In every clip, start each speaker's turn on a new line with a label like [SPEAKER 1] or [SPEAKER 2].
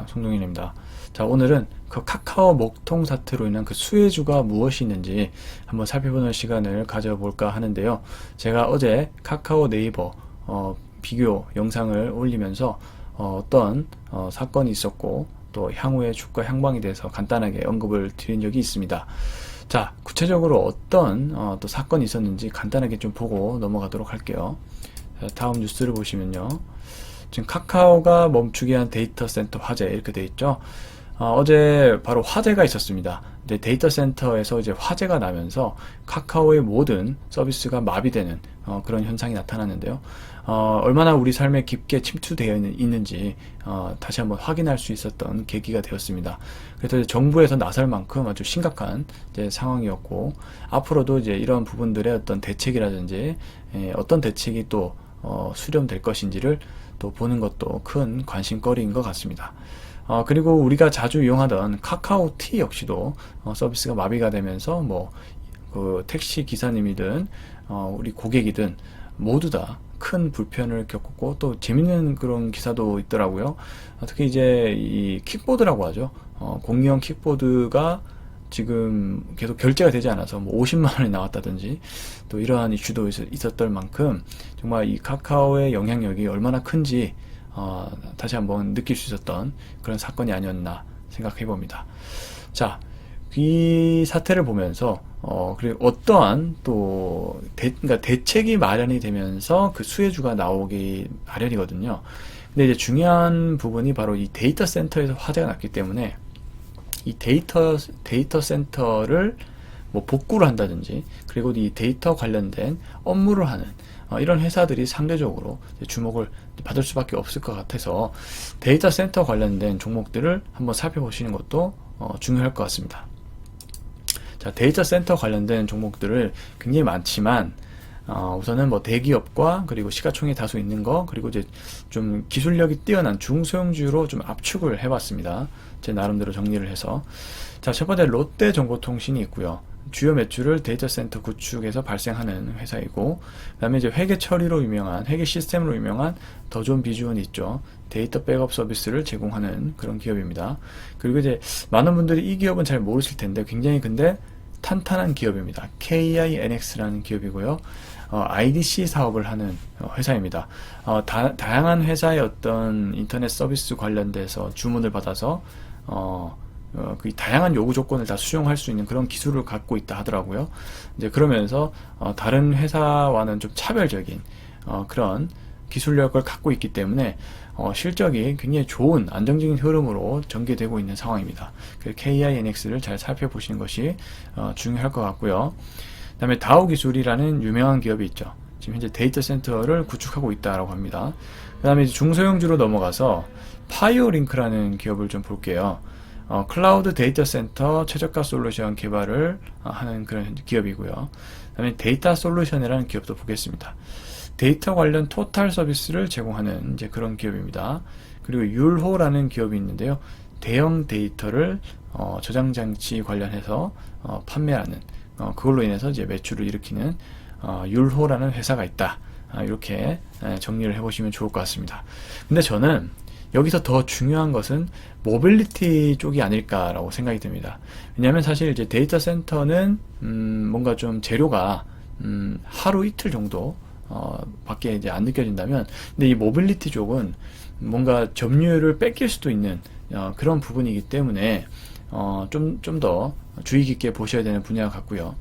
[SPEAKER 1] 안녕하세요, 송동인입니다. 자, 오늘은 그 카카오 먹통 사태로 인한 그 수혜주가 무엇이 있는지 한번 살펴보는 시간을 가져볼까 하는데요. 제가 어제 카카오 네이버 비교 영상을 올리면서 떤 사건이 있었고 또 향후의 주가 향방에 대해서 간단하게 언급을 드린 적이 있습니다. 자, 구체적으로 어떤 또 사건이 있었는지 간단하게 좀 보고 넘어가도록 할게요. 자, 다음 뉴스를 보시면요. 지금 카카오가 멈추게 한 데이터 센터 화재 이렇게 돼 있죠. 어제 바로 화재가 있었습니다. 근데 데이터 센터에서 이제 화재가 나면서 카카오의 모든 서비스가 마비되는 그런 현상이 나타났는데요. 얼마나 우리 삶에 깊게 침투되어 있는지 다시 한번 확인할 수 있었던 계기가 되었습니다. 그래서 이제 정부에서 나설 만큼 아주 심각한 이제 상황이었고, 앞으로도 이제 이런 부분들의 어떤 대책이라든지 어떤 대책이 또 수렴될 것인지를 또 보는 것도 큰 관심거리인 것 같습니다. 그리고 우리가 자주 이용하던 카카오티 역시도 서비스가 마비가 되면서 그 택시 기사님이든 우리 고객이든 모두 다 큰 불편을 겪었고, 또 재밌는 그런 기사도 있더라고요. 특히 이제 이 킥보드라고 하죠. 공유형 킥보드가 지금 계속 결제가 되지 않아서 50만 원이 나왔다든지 또 이러한 이슈도 있었던 만큼 정말 이 카카오의 영향력이 얼마나 큰지 다시 한번 느낄 수 있었던 그런 사건이 아니었나 생각해 봅니다. 자, 이 사태를 보면서 그리고 어떠한 또 그러니까 대책이 마련이 되면서 그 수혜주가 나오기 마련이거든요. 근데 이제 중요한 부분이 바로 이 데이터 센터에서 화재가 났기 때문에 이 데이터 센터를 복구를 한다든지, 그리고 이 데이터 관련된 업무를 하는 이런 회사들이 상대적으로 주목을 받을 수밖에 없을 것 같아서 데이터 센터 관련된 종목들을 한번 살펴보시는 것도 중요할 것 같습니다. 자, 데이터 센터 관련된 종목들을 굉장히 많지만 우선은 대기업과 그리고 시가총액이 다소 있는 거, 그리고 이제 좀 기술력이 뛰어난 중소형주로 좀 압축을 해봤습니다. 제 나름대로 정리를 해서. 자, 첫 번째 롯데정보통신이 있고요. 주요 매출을 데이터 센터 구축에서 발생하는 회사이고, 그 다음에 이제 회계 처리로 유명한, 회계 시스템으로 유명한 더존 비주얼이 있죠. 데이터 백업 서비스를 제공하는 그런 기업입니다. 그리고 이제 많은 분들이 이 기업은 잘 모르실 텐데 굉장히 근데 탄탄한 기업입니다. KINX라는 기업이고요. IDC 사업을 하는 회사입니다. 다양한 회사의 어떤 인터넷 서비스 관련돼서 주문을 받아서 그 다양한 요구 조건을 다 수용할 수 있는 그런 기술을 갖고 있다 하더라고요. 이제 그러면서 다른 회사와는 좀 차별적인 그런 기술력을 갖고 있기 때문에 실적이 굉장히 좋은 안정적인 흐름으로 전개되고 있는 상황입니다. 그 KINX를 잘 살펴보시는 것이 중요할 것 같고요. 그 다음에 다오기술이라는 유명한 기업이 있죠. 지금 현재 데이터 센터를 구축하고 있다라고 합니다. 그 다음에 중소형주로 넘어가서 파이오링크라는 기업을 좀 볼게요. 클라우드 데이터 센터 최저가 솔루션 개발을 하는 그런 기업이고요. 그 다음에 데이터 솔루션이라는 기업도 보겠습니다. 데이터 관련 토탈 서비스를 제공하는 이제 그런 기업입니다. 그리고 율호라는 기업이 있는데요. 대형 데이터를 저장 장치 관련해서 판매하는 그걸로 인해서 이제 매출을 일으키는 율호라는 회사가 있다. 이렇게 정리를 해보시면 좋을 것 같습니다. 근데 저는 여기서 더 중요한 것은 모빌리티 쪽이 아닐까라고 생각이 듭니다. 왜냐하면 사실 이제 데이터 센터는 뭔가 좀 재료가 하루 이틀 정도 밖에 이제 안 느껴진다면, 근데 이 모빌리티 쪽은 뭔가 점유율을 뺏길 수도 있는 그런 부분이기 때문에 좀 더 주의 깊게 보셔야 되는 분야 같고요.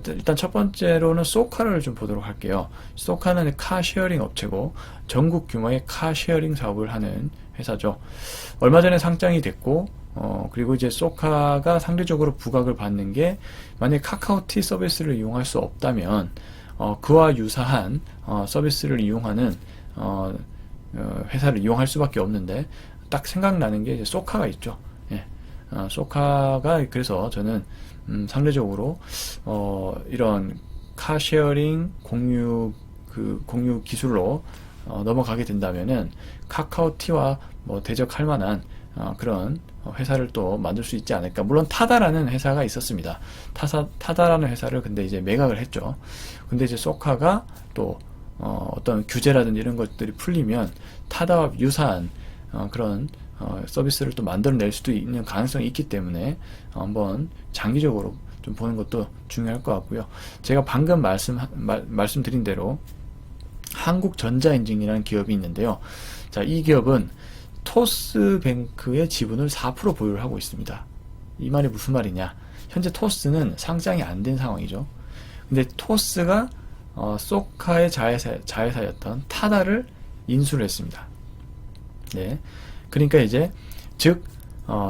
[SPEAKER 1] 일단 첫 번째로는 소카를 좀 보도록 할게요. 소카는 카쉐어링 업체고 전국 규모의 카쉐어링 사업을 하는 회사죠. 얼마 전에 상장이 됐고, 그리고 이제 소카가 상대적으로 부각을 받는 게, 만약에 카카오티 서비스를 이용할 수 없다면 그와 유사한 서비스를 이용하는 회사를 이용할 수밖에 없는데, 딱 생각나는 게 이제 소카가 있죠. 예. 소카가, 그래서 저는 상대적으로 이런 카쉐어링 공유 기술로 넘어가게 된다면은 카카오티와 대적할 만한 그런 회사를 또 만들 수 있지 않을까. 물론 타다라는 회사가 있었습니다. 타다라는 회사를 근데 이제 매각을 했죠. 근데 이제 소카가 또 어떤 규제라든지 이런 것들이 풀리면 타다와 유사한 그런 서비스를 또 만들어낼 수도 있는 가능성이 있기 때문에 한번 장기적으로 좀 보는 것도 중요할 것 같고요. 제가 방금 말씀드린 대로 한국전자인증이라는 기업이 있는데요. 자, 이 기업은 토스뱅크의 지분을 4% 보유를 하고 있습니다. 이 말이 무슨 말이냐? 현재 토스는 상장이 안 된 상황이죠. 근데 토스가 소카의 자회사였던 타다를 인수를 했습니다. 네. 그러니까 이제 즉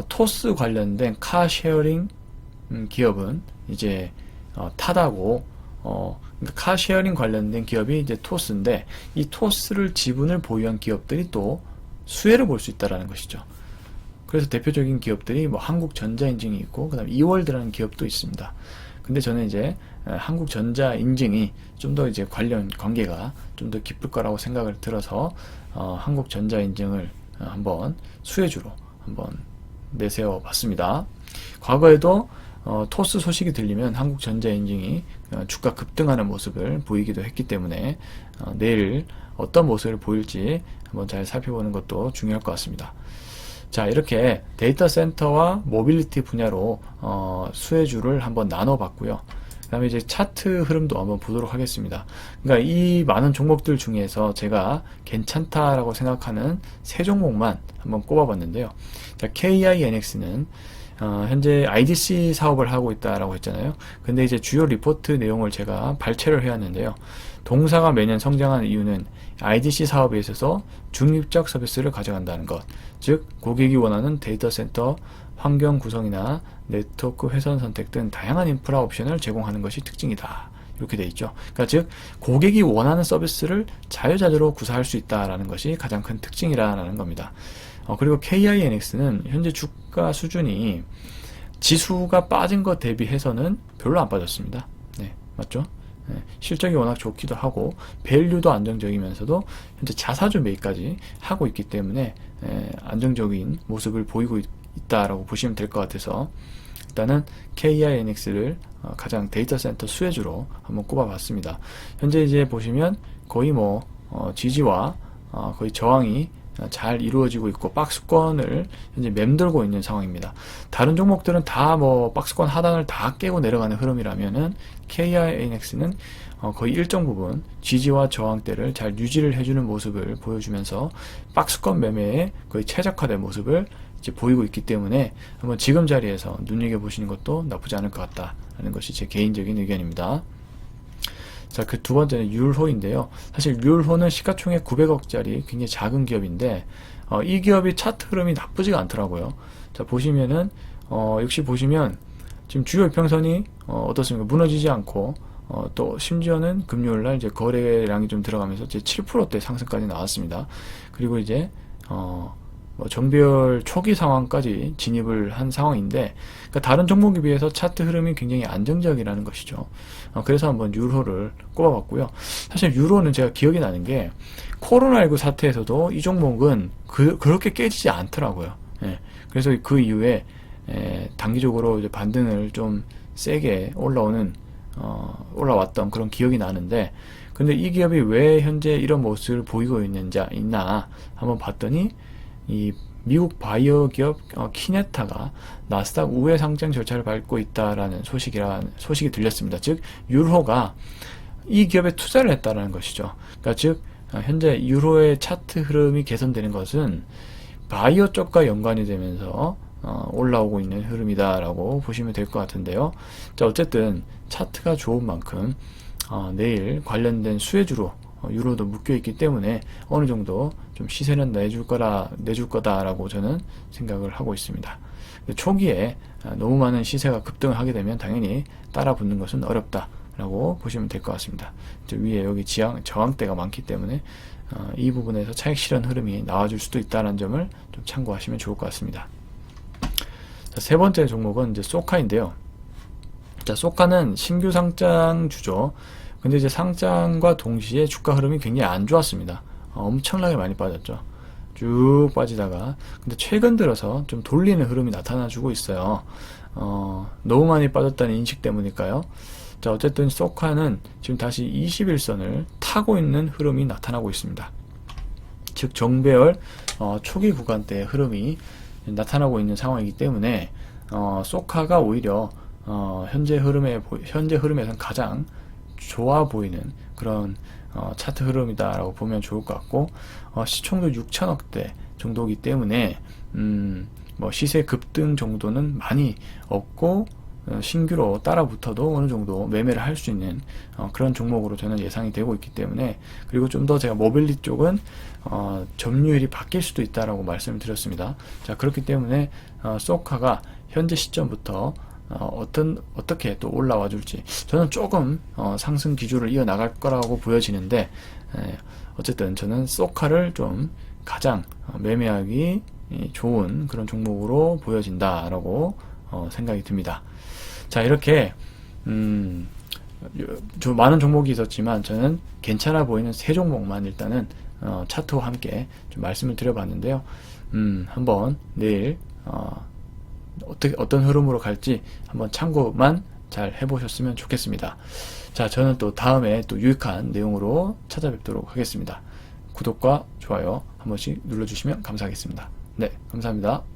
[SPEAKER 1] 토스 관련된 카쉐어링 기업은 이제 타다고 그러니까 카쉐어링 관련된 기업이 이제 토스인데 이 토스를 지분을 보유한 기업들이 또 수혜를 볼 수 있다라는 것이죠. 그래서 대표적인 기업들이 뭐 한국전자인증이 있고 그다음 이월드라는 기업도 있습니다. 근데 저는 이제 한국전자인증이 좀 더 이제 관계가 좀 더 깊을 거라고 생각을 들어서 한국전자인증을 한번 수혜주로 한번 내세워 봤습니다. 과거에도 토스 소식이 들리면 한국전자인증이 주가 급등하는 모습을 보이기도 했기 때문에 내일 어떤 모습을 보일지 한번 잘 살펴보는 것도 중요할 것 같습니다. 자, 이렇게 데이터 센터와 모빌리티 분야로 수혜주를 한번 나눠봤고요. 그 다음에 이제 차트 흐름도 한번 보도록 하겠습니다. 그러니까 이 많은 종목들 중에서 제가 괜찮다라고 생각하는 세 종목만 한번 꼽아봤는데요. 자, KINX는 현재 IDC 사업을 하고 있다라고 했잖아요. 근데 이제 주요 리포트 내용을 제가 발췌를 해왔는데요. 동사가 매년 성장하는 이유는 IDC 사업에 있어서 중립적 서비스를 가져간다는 것, 즉 고객이 원하는 데이터 센터 환경 구성이나 네트워크 회선 선택 등 다양한 인프라 옵션을 제공하는 것이 특징이다. 이렇게 돼 있죠. 그러니까 즉 고객이 원하는 서비스를 자유자재로 구사할 수 있다라는 것이 가장 큰 특징이라는 겁니다. 그리고 KINX는 현재 주가 수준이 지수가 빠진 것 대비해서는 별로 안 빠졌습니다. 네, 맞죠? 네, 실적이 워낙 좋기도 하고 밸류도 안정적이면서도 현재 자사주 매입까지 하고 있기 때문에 안정적인 모습을 보이고 있다라고 보시면 될 것 같아서 일단은 KINX를 가장 데이터 센터 수혜주로 한번 꼽아봤습니다. 현재 이제 보시면 거의 뭐 지지와 거의 저항이 잘 이루어지고 있고 박스권을 현재 맴돌고 있는 상황입니다. 다른 종목들은 다 뭐 박스권 하단을 다 깨고 내려가는 흐름이라면은 KINX는 거의 일정 부분 지지와 저항대를 잘 유지를 해주는 모습을 보여주면서 박스권 매매에 거의 최적화된 모습을 이제 보이고 있기 때문에 한번 지금 자리에서 눈여겨보시는 것도 나쁘지 않을 것 같다라는 것이 제 개인적인 의견입니다. 자, 그 두 번째는 율호인데요. 사실 율호는 시가총액 900억짜리 굉장히 작은 기업인데 이 기업이 차트 흐름이 나쁘지가 않더라고요. 자, 보시면은 역시 보시면 지금 주요 이평선이 어떻습니까? 무너지지 않고 또 심지어는 금요일날 이제 거래량이 좀 들어가면서 이제 7%대 상승까지 나왔습니다. 그리고 이제 정별 초기 상황까지 진입을 한 상황인데, 그러니까 다른 종목에 비해서 차트 흐름이 굉장히 안정적이라는 것이죠. 그래서 한번 유로를 꼽아봤고요. 사실 유로는 제가 기억이 나는 게 코로나19 사태에서도 이 종목은 그렇게 깨지지 않더라고요. 예, 그래서 그 이후에 단기적으로 이제 반등을 좀 세게 올라왔던 그런 기억이 나는데, 근데 이 기업이 왜 현재 이런 모습을 보이고 있나 한번 봤더니 이 미국 바이오 기업 키네타가 나스닥 우회 상장 절차를 밟고 있다라는 소식이 들렸습니다. 즉 유로가 이 기업에 투자를 했다라는 것이죠. 그러니까 즉 현재 유로의 차트 흐름이 개선되는 것은 바이오 쪽과 연관이 되면서 올라오고 있는 흐름이다라고 보시면 될 것 같은데요. 자, 어쨌든 차트가 좋은 만큼 내일 관련된 수혜주로 유로도 묶여있기 때문에 어느 정도 좀 시세는 내줄 거다라고 저는 생각을 하고 있습니다. 초기에 너무 많은 시세가 급등을 하게 되면 당연히 따라 붙는 것은 어렵다라고 보시면 될 것 같습니다. 위에 여기 저항대가 많기 때문에 이 부분에서 차익 실현 흐름이 나와줄 수도 있다는 점을 좀 참고하시면 좋을 것 같습니다. 자, 세 번째 종목은 이제 소카인데요. 자, 소카는 신규 상장주죠. 근데 이제 상장과 동시에 주가 흐름이 굉장히 안 좋았습니다. 엄청나게 많이 빠졌죠. 쭉 빠지다가 근데 최근 들어서 좀 돌리는 흐름이 나타나주고 있어요. 너무 많이 빠졌다는 인식 때문일까요? 자, 어쨌든 소카는 지금 다시 21선을 타고 있는 흐름이 나타나고 있습니다. 즉 정배열 초기 구간대의 흐름이 나타나고 있는 상황이기 때문에 소카가 오히려 현재 흐름에선 가장 좋아 보이는 그런 차트 흐름이다라고 보면 좋을 것 같고, 시총도 6천억대 정도이기 때문에 뭐 시세 급등 정도는 많이 없고, 신규로 따라붙어도 어느 정도 매매를 할 수 있는 그런 종목으로 저는 예상이 되고 있기 때문에, 그리고 좀 더 제가 모빌리 쪽은 점유율이 바뀔 수도 있다라고 말씀을 드렸습니다. 자, 그렇기 때문에 소카가 현재 시점부터 어떻게 또 올라와 줄지 저는 조금 상승 기조를 이어나갈 거라고 보여지는데, 어쨌든 저는 소카를 좀 가장 매매하기 좋은 그런 종목으로 보여진다라고 생각이 듭니다. 자, 이렇게 좀 많은 종목이 있었지만 저는 괜찮아 보이는 세 종목만 일단은 차트와 함께 좀 말씀을 드려봤는데요. 한번 내일 어떤 흐름으로 갈지 한번 참고만 잘 해보셨으면 좋겠습니다. 자, 저는 또 다음에 또 유익한 내용으로 찾아뵙도록 하겠습니다. 구독과 좋아요 한 번씩 눌러주시면 감사하겠습니다. 네, 감사합니다.